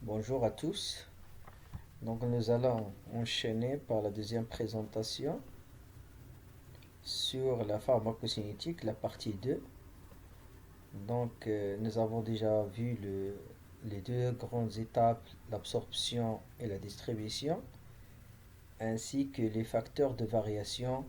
Bonjour à tous. Donc nous allons enchaîner par la deuxième présentation sur la pharmacocinétique, la partie 2. Nous avons déjà vu les deux grandes étapes, l'absorption et la distribution, ainsi que les facteurs de variation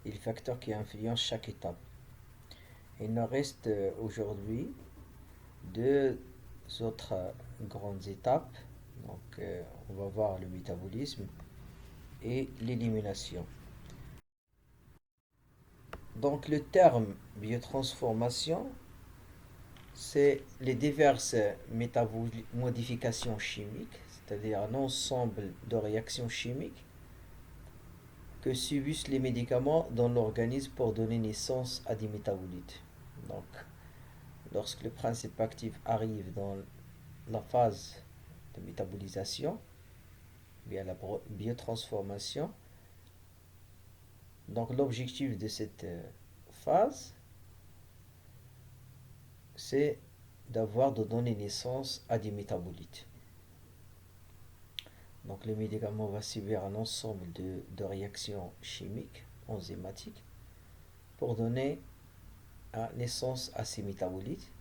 et les facteurs qui influencent chaque étape. Il nous reste aujourd'hui deux autres grandes étapes. On va voir le métabolisme et l'élimination. Donc le terme biotransformation, c'est les diverses modifications chimiques, c'est-à-dire un ensemble de réactions chimiques que subissent les médicaments dans l'organisme pour donner naissance à des métabolites. Donc, lorsque le principe actif arrive dans la phase de métabolisation, via la biotransformation, donc l'objectif de cette phase, c'est de donner naissance à des métabolites. Donc le médicament va subir un ensemble de réactions chimiques, enzymatiques, pour donner naissance à ces métabolites.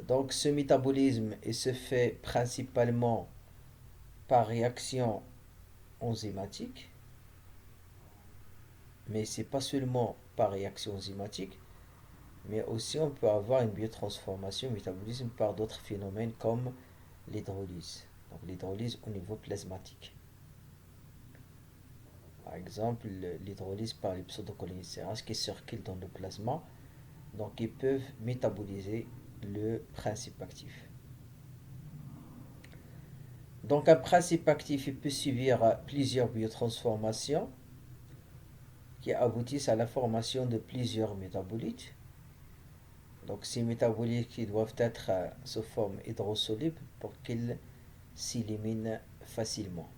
Donc ce métabolisme se fait principalement par réaction enzymatique, mais c'est pas seulement par réaction enzymatique, mais aussi on peut avoir une biotransformation, métabolisme par d'autres phénomènes comme l'hydrolyse. Donc l'hydrolyse au niveau plasmatique. Par exemple, l'hydrolyse par les pseudocholinésterases qui circulent dans le plasma, donc ils peuvent métaboliser le principe actif. Donc un principe actif il peut subir plusieurs biotransformations qui aboutissent à la formation de plusieurs métabolites. Donc ces métabolites qui doivent être sous forme hydrosoluble pour qu'ils s'éliminent facilement.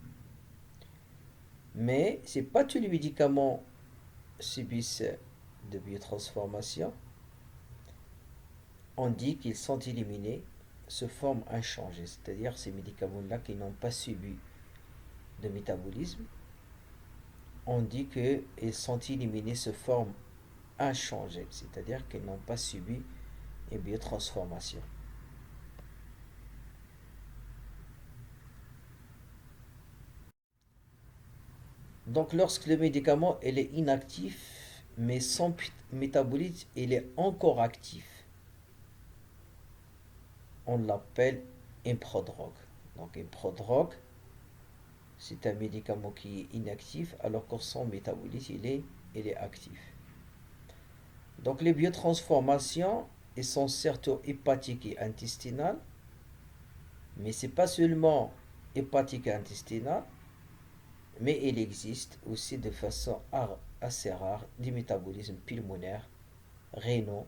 Mais ce n'est pas tous les médicaments subissent de biotransformation. On dit qu'ils sont éliminés sous forme inchangée, c'est-à-dire ces médicaments-là qui n'ont pas subi de métabolisme, on dit qu'ils sont éliminés sous forme inchangée, c'est-à-dire qu'ils n'ont pas subi une biotransformation. Donc lorsque le médicament il est inactif, mais son métabolite il est encore actif, on l'appelle un prodrogue. Donc un prodrogue, c'est un médicament qui est inactif alors que son métabolite il est actif. Donc les biotransformations elles sont certes hépatiques et intestinales, mais ce n'est pas seulement hépatique et intestinale, mais il existe aussi de façon assez rare des métabolismes pulmonaires, rénaux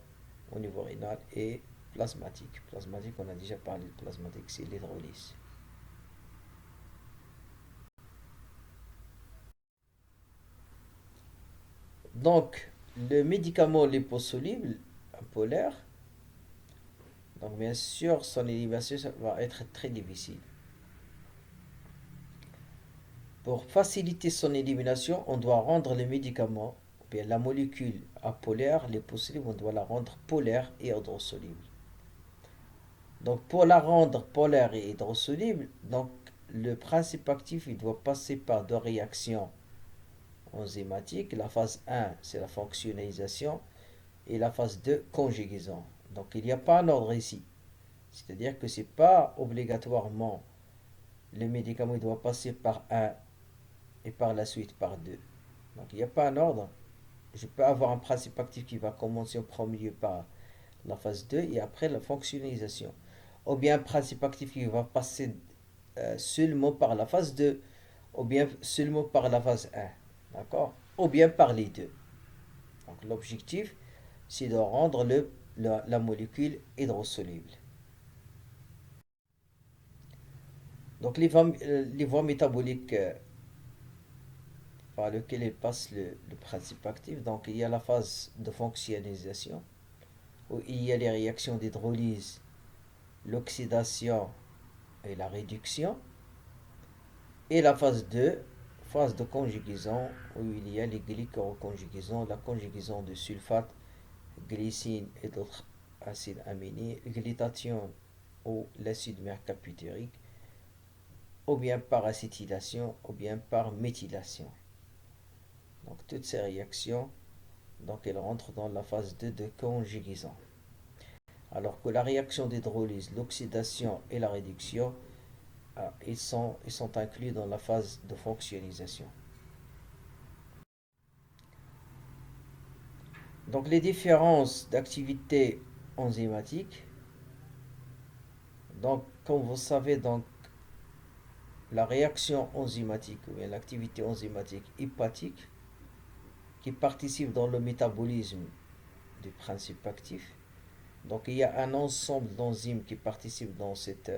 au niveau rénal et plasmatique. Plasmatique, on a déjà parlé de plasmatique, c'est l'hydrolyse. Donc, le médicament liposoluble, polaire, donc bien sûr, son élimination va être très difficile. Pour faciliter son élimination, on doit rendre le médicament, ou bien la molécule apolaire, liposoluble, on doit la rendre polaire et hydrosoluble. Donc pour la rendre polaire et hydrosoluble, donc le principe actif il doit passer par deux réactions enzymatiques. La phase 1, c'est la fonctionnalisation et la phase 2, conjugaison. Donc il n'y a pas un ordre ici. C'est-à-dire que ce n'est pas obligatoirement le médicament il doit passer par un et par la suite par deux. Donc il n'y a pas un ordre. Je peux avoir un principe actif qui va commencer en premier par la phase 2 et après la fonctionnalisation. Ou bien un principe actif qui va passer seulement par la phase 2 ou bien seulement par la phase 1. D'accord? Ou bien par les deux. Donc l'objectif, c'est de rendre la molécule hydrosoluble. Donc les voies métaboliques par lesquelles passe le principe actif, donc il y a la phase de fonctionnalisation, où il y a les réactions d'hydrolyse, l'oxydation et la réduction. Et la phase 2, phase de conjugaison, où il y a les glycoconjugaisons, la conjugaison de sulfate, glycine et d'autres acides aminés, glutathion ou l'acide mercapturique, ou bien par acétylation, ou bien par méthylation. Donc toutes ces réactions, donc elles rentrent dans la phase 2 de conjugaison. Alors que la réaction d'hydrolyse, l'oxydation et la réduction, ils sont inclus dans la phase de fonctionnalisation. Donc les différences d'activité enzymatique. Donc comme vous savez, donc la réaction enzymatique ou bien l'activité enzymatique hépatique qui participe dans le métabolisme du principe actif. Donc il y a un ensemble d'enzymes qui participent dans cette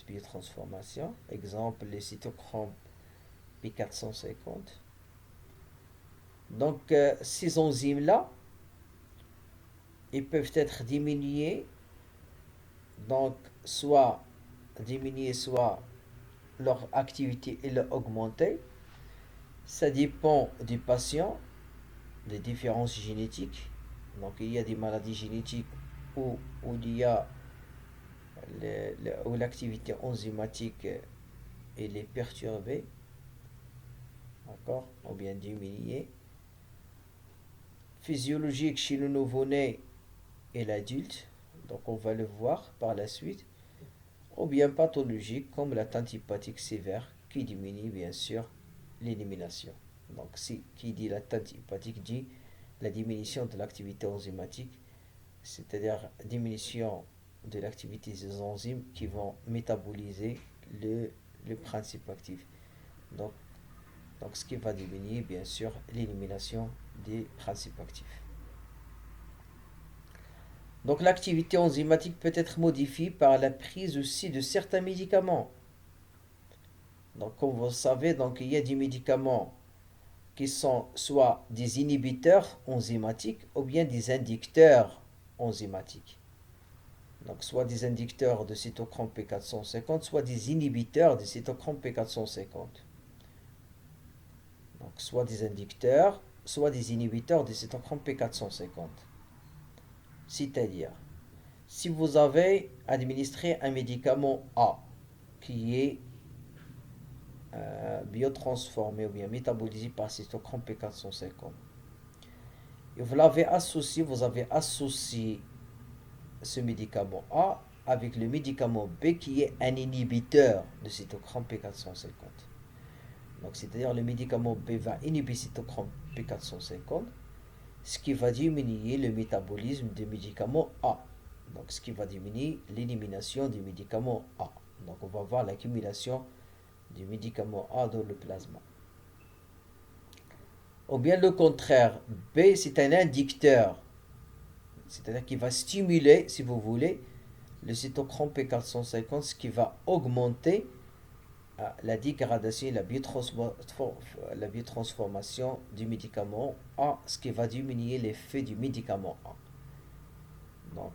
biotransformation. Exemple, les cytochromes P450. Donc ces enzymes-là, ils peuvent être diminués, donc soit leur activité est augmentée. Ça dépend du patient, des différences génétiques. Donc il y a des maladies génétiques où il y a où l'activité enzymatique elle est perturbée, d'accord, ou bien diminuée. Physiologique chez le nouveau-né et l'adulte, donc on va le voir par la suite, ou bien pathologique comme l'atteinte hépatique sévère qui diminue bien sûr l'élimination. Donc qui dit l'atteinte hépatique dit la diminution de l'activité enzymatique, c'est-à-dire diminution de l'activité des enzymes qui vont métaboliser le principe actif. Donc, ce qui va diminuer bien sûr l'élimination des principes actifs. Donc l'activité enzymatique peut être modifiée par la prise aussi de certains médicaments. Donc comme vous le savez, donc, il y a des médicaments qui sont soit des inhibiteurs enzymatiques ou bien des inducteurs enzymatiques. Donc soit des inducteurs de cytochrome P450, soit des inhibiteurs de cytochrome P450. Donc soit des inducteurs, soit des inhibiteurs de cytochrome P450. C'est-à-dire, si vous avez administré un médicament A qui est biotransformé ou bien métabolisé par cytochrome P450, et vous avez associé ce médicament A avec le médicament B qui est un inhibiteur de cytochrome P450. Donc c'est-à-dire le médicament B va inhiber cytochrome P450, ce qui va diminuer le métabolisme du médicament A. Donc ce qui va diminuer l'élimination du médicament A. Donc on va voir l'accumulation du médicament A dans le plasma. Ou bien le contraire, B c'est un inducteur, c'est-à-dire qu'il va stimuler, si vous voulez, le cytochrome P450, ce qui va augmenter la dégradation, la biotransformation du médicament A, ce qui va diminuer l'effet du médicament A. Donc,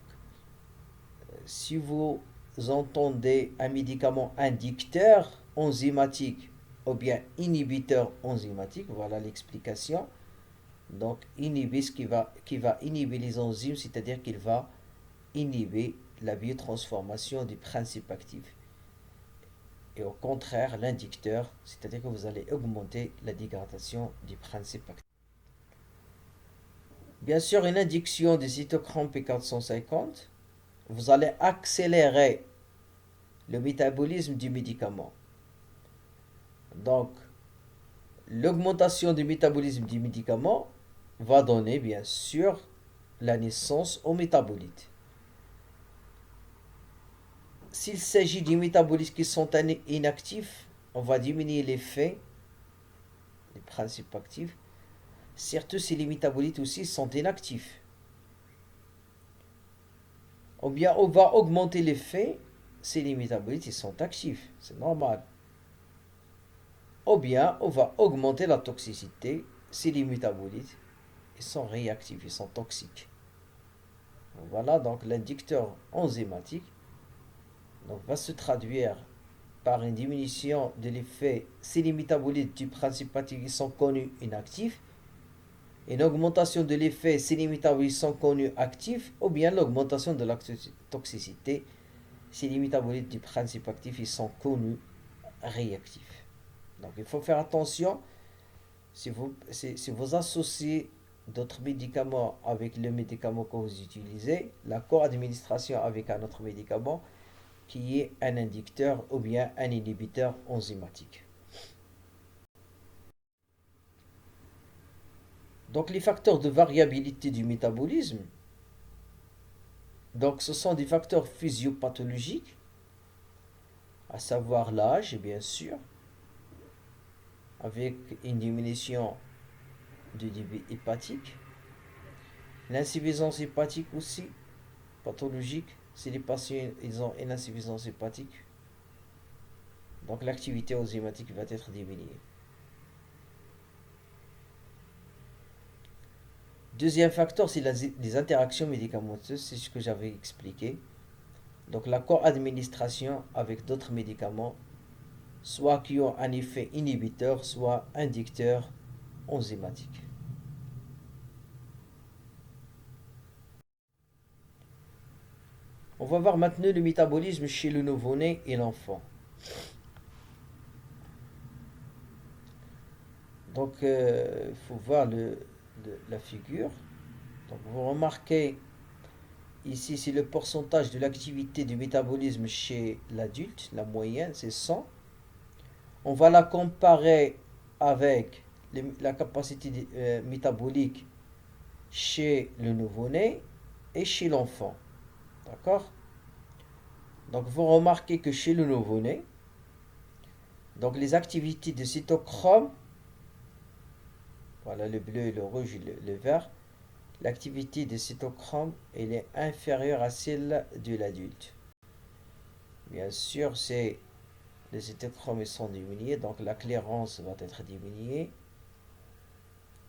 si vous entendez un médicament inducteur enzymatique ou bien inhibiteur enzymatique, voilà l'explication. Donc, inhiber ce qui va inhiber les enzymes, c'est-à-dire qu'il va inhiber la biotransformation du principe actif. Et au contraire, l'inducteur, c'est-à-dire que vous allez augmenter la dégradation du principe actif. Bien sûr, une induction du cytochrome P450, vous allez accélérer le métabolisme du médicament. Donc, l'augmentation du métabolisme du médicament va donner, bien sûr, la naissance aux métabolites. S'il s'agit des métabolites qui sont inactifs, on va diminuer l'effet des principes actifs, surtout si les métabolites aussi sont inactifs. Ou bien on va augmenter l'effet si les métabolites sont actifs, c'est normal. Ou bien on va augmenter la toxicité si les métabolites sont réactifs, ils sont toxiques. Voilà donc l'inducteur enzymatique. donc, va se traduire par une diminution de l'effet si les métabolites du principe actif sont connus inactifs, une augmentation de l'effet si les métabolites sont connus actifs, ou bien l'augmentation de la toxicité si les métabolites du principe actif ils sont connus réactifs. Donc il faut faire attention si vous associez d'autres médicaments avec le médicament que vous utilisez, la co-administration avec un autre médicament qui est un inducteur ou bien un inhibiteur enzymatique. Donc les facteurs de variabilité du métabolisme, donc ce sont des facteurs physiopathologiques, à savoir l'âge bien sûr, avec une diminution du débit hépatique, l'insuffisance hépatique aussi, pathologique, si les patients ils ont une insuffisance hépatique, donc l'activité enzymatique va être diminuée. Deuxième facteur, c'est les interactions médicamenteuses, c'est ce que j'avais expliqué. Donc la co-administration avec d'autres médicaments, soit qui ont un effet inhibiteur, soit inducteur enzymatique. On va voir maintenant le métabolisme chez le nouveau-né et l'enfant. Donc, il faut voir la figure. Donc, vous remarquez ici, c'est le pourcentage de l'activité du métabolisme chez l'adulte. La moyenne, c'est 100. On va la comparer avec la capacité métabolique chez le nouveau-né et chez l'enfant. D'accord? Donc, vous remarquez que chez le nouveau-né, donc les activités de cytochrome, voilà le bleu, le rouge et le vert, l'activité de cytochrome elle est inférieure à celle de l'adulte. Bien sûr, les cytochromes sont diminués, donc la clairance va être diminuée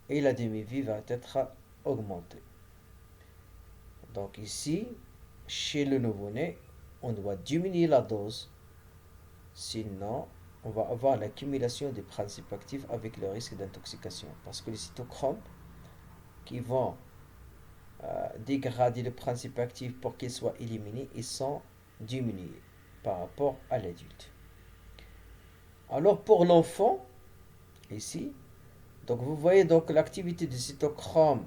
et la demi-vie va être augmentée. Donc ici, chez le nouveau-né, on doit diminuer la dose, sinon on va avoir l'accumulation des principes actifs avec le risque d'intoxication. Parce que les cytochromes qui vont dégrader le principe actif pour qu'il soit éliminé, ils sont diminués par rapport à l'adulte. Alors pour l'enfant, ici, donc vous voyez donc l'activité du cytochrome,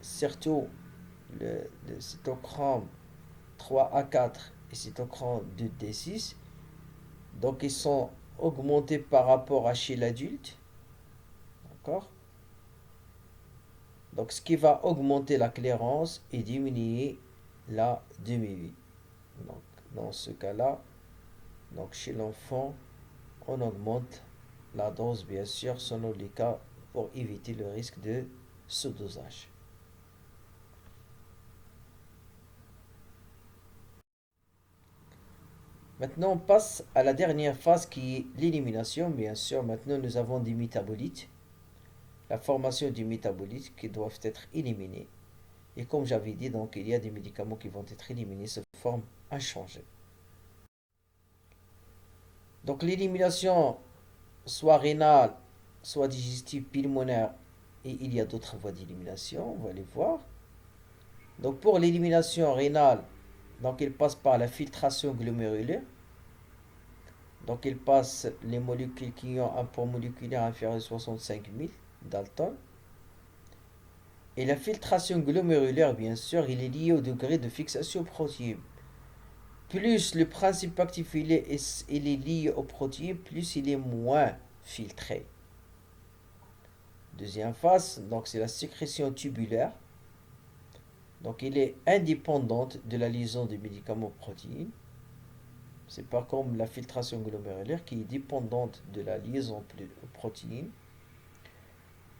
surtout le cytochrome 3A4 et cytochrome 2D6, donc ils sont augmentés par rapport à chez l'adulte. D'accord? Donc ce qui va augmenter la clairance et diminuer la demi-vie. Donc dans ce cas-là, donc chez l'enfant, on augmente la dose bien sûr selon les cas pour éviter le risque de sous-dosage. Maintenant, on passe à la dernière phase qui est l'élimination. Bien sûr, maintenant nous avons des métabolites, la formation des métabolites qui doivent être éliminés. Et comme j'avais dit, donc il y a des médicaments qui vont être éliminés sous forme inchangée. Donc l'élimination, soit rénale, soit digestive, pulmonaire, et il y a d'autres voies d'élimination, on va les voir. Donc pour l'élimination rénale, donc il passe par la filtration glomérulaire. Donc il passe les molécules qui ont un poids moléculaire inférieur à 65 000 Dalton. Et la filtration glomérulaire, bien sûr, il est lié au degré de fixation protéine. Plus le principe actif il est lié aux protéines, plus il est moins filtré. Deuxième phase, donc c'est la sécrétion tubulaire. Donc il est indépendante de la liaison des médicaments aux protéines. C'est pas comme la filtration glomérulaire qui est dépendante de la liaison aux protéines.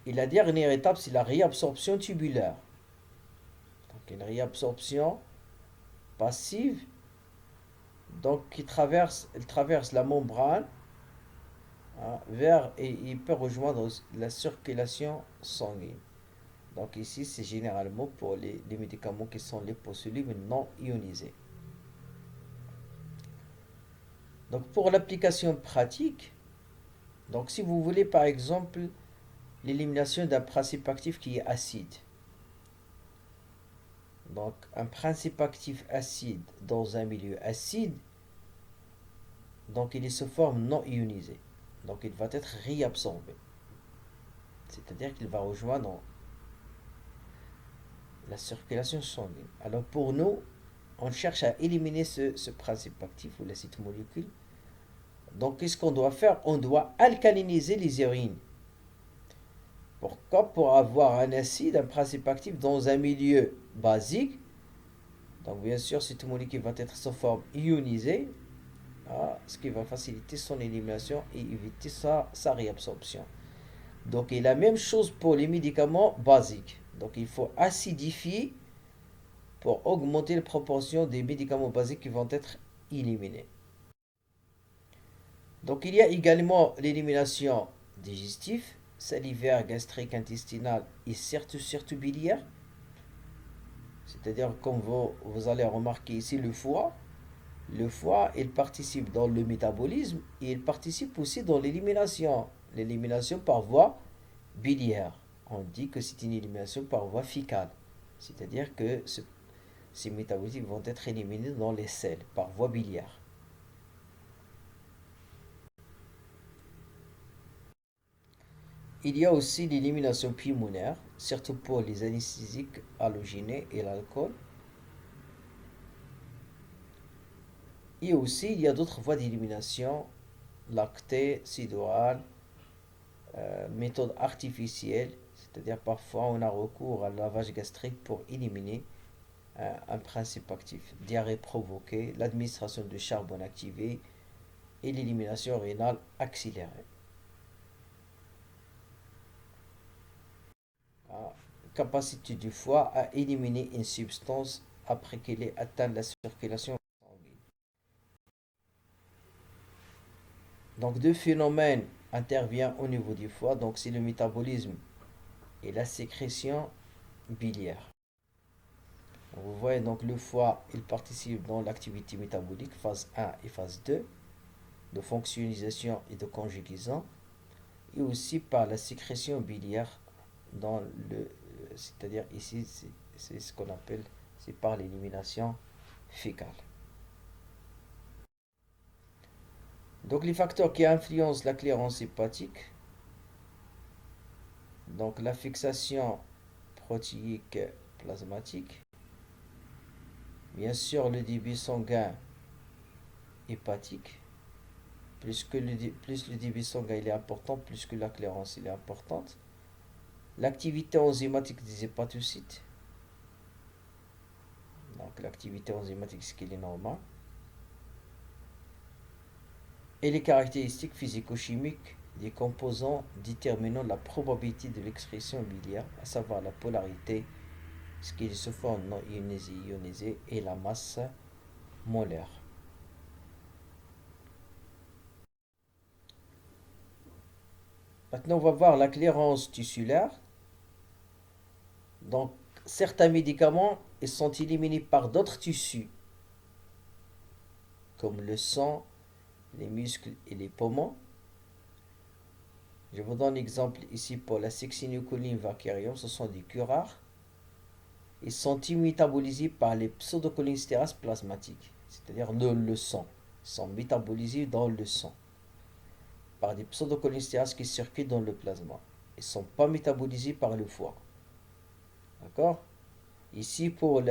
Et la dernière étape, c'est la réabsorption tubulaire. Donc une réabsorption passive, donc elle traverse la membrane et il peut rejoindre la circulation sanguine. Donc ici, c'est généralement pour les médicaments qui sont liposolubles non ionisés. Donc pour l'application pratique, donc si vous voulez par exemple l'élimination d'un principe actif qui est acide. Donc un principe actif acide dans un milieu acide, donc il est sous forme non ionisée. Donc il va être réabsorbé. C'est-à-dire qu'il va rejoindre la circulation sanguine. Alors pour nous, on cherche à éliminer ce principe actif ou cette molécule. Donc qu'est-ce qu'on doit faire? On doit alcaliniser les urines. Pourquoi? Pour avoir un acide, un principe actif dans un milieu basique. Donc bien sûr, cette molécule va être sous forme ionisée, ce qui va faciliter son élimination et éviter sa réabsorption. Donc et la même chose pour les médicaments basiques. Donc il faut acidifier pour augmenter la proportion des médicaments basiques qui vont être éliminés. Donc il y a également l'élimination digestive, salivaire, gastrique, intestinale et surtout biliaire. C'est-à-dire, comme vous allez remarquer ici, le foie, il participe dans le métabolisme et il participe aussi dans l'élimination. L'élimination par voie biliaire. On dit que c'est une élimination par voie fécale. C'est-à-dire que ces métabolites vont être éliminés dans les selles par voie biliaire. Il y a aussi l'élimination pulmonaire, surtout pour les anesthésiques halogénés et l'alcool. Et aussi, il y a d'autres voies d'élimination, lactée, sidérale, méthode artificielle, c'est-à-dire parfois on a recours à lavage gastrique pour éliminer un principe actif. Diarrhée provoquée, l'administration de charbon activé et l'élimination rénale accélérée. La capacité du foie à éliminer une substance après qu'elle ait atteint la circulation sanguine. Donc deux phénomènes interviennent au niveau du foie, donc c'est le métabolisme et la sécrétion biliaire. Vous voyez donc le foie, il participe dans l'activité métabolique, phase 1 et phase 2, de fonctionnalisation et de conjugaison, et aussi par la sécrétion biliaire dans c'est-à-dire ici, c'est ce qu'on appelle, c'est par l'élimination fécale. Donc les facteurs qui influencent la clairance hépatique, donc la fixation protéique plasmatique, bien sûr le débit sanguin hépatique, plus le débit sanguin il est important, plus que la clairance il est importante. L'activité enzymatique des hépatocytes, donc l'activité enzymatique ce qui est normal, et les caractéristiques physico-chimiques des composants déterminant la probabilité de l'expression biliaire, à savoir la polarité, ce qui est sous forme non ionisée, et la masse molaire. Maintenant, on va voir la clairance tissulaire. Donc, certains médicaments ils sont éliminés par d'autres tissus, comme le sang, les muscles et les poumons. Je vous donne l'exemple ici pour la succinylcholine vacarium, ce sont des curares. Ils sont immétabolisés par les pseudocholinestérase plasmatiques, c'est-à-dire le sang. Ils sont métabolisés dans le sang par des pseudocholinéstérases qui circulent dans le plasma. Ils ne sont pas métabolisés par le foie. D'accord? Ici, au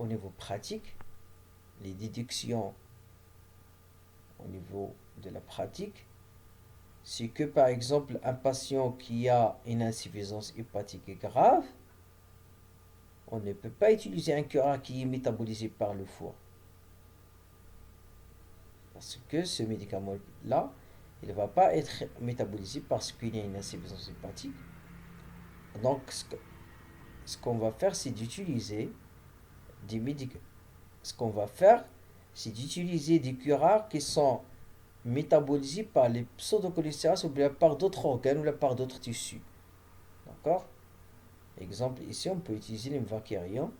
niveau pratique, les déductions au niveau de la pratique, c'est que par exemple un patient qui a une insuffisance hépatique grave, on ne peut pas utiliser un curare qui est métabolisé par le foie. Parce que ce médicament-là, il ne va pas être métabolisé parce qu'il y a une insuffisance hépatique. Donc, ce qu'on va faire, c'est d'utiliser des médicaments. Ce qu'on va faire, c'est d'utiliser des curares qui sont métabolisés par les pseudocholinestérase ou bien par d'autres organes ou par d'autres tissus. D'accord? Exemple, ici, on peut utiliser l'imvacarium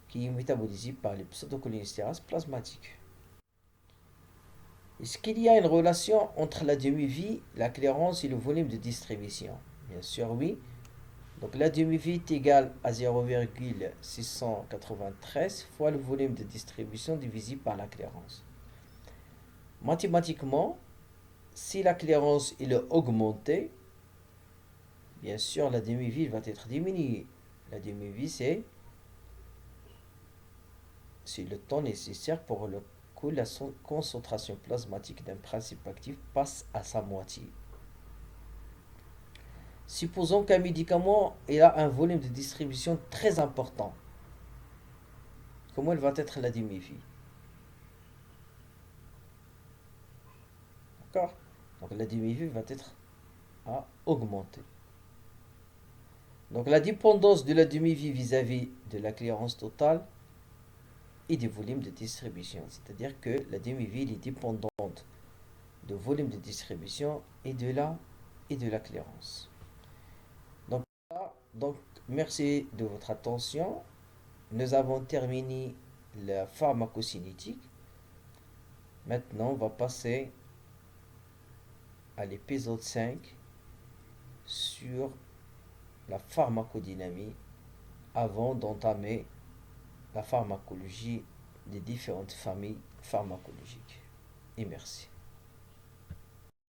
qui est métabolisé par les pseudocholinestérase plasmatiques. Est-ce qu'il y a une relation entre la demi-vie, la clairance et le volume de distribution? Bien sûr, oui. Donc la demi-vie est égale à 0,693 fois le volume de distribution divisé par la clairance. Mathématiquement, si la clairance est augmentée, bien sûr la demi-vie va être diminuée. La demi-vie, c'est le temps nécessaire pour que la concentration plasmatique d'un principe actif passe à sa moitié. Supposons qu'un médicament a un volume de distribution très important. Comment elle va être la demi-vie? D'accord? Donc la demi-vie va être à augmenter. Donc la dépendance de la demi-vie vis-à-vis de la clairance totale et du volume de distribution. C'est-à-dire que la demi-vie est dépendante du volume de distribution et de la clairance. Donc, donc merci de votre attention. Nous avons terminé la pharmacocinétique. Maintenant, on va passer à l'épisode 5 sur la pharmacodynamie avant d'entamer la pharmacologie des différentes familles pharmacologiques. Et merci.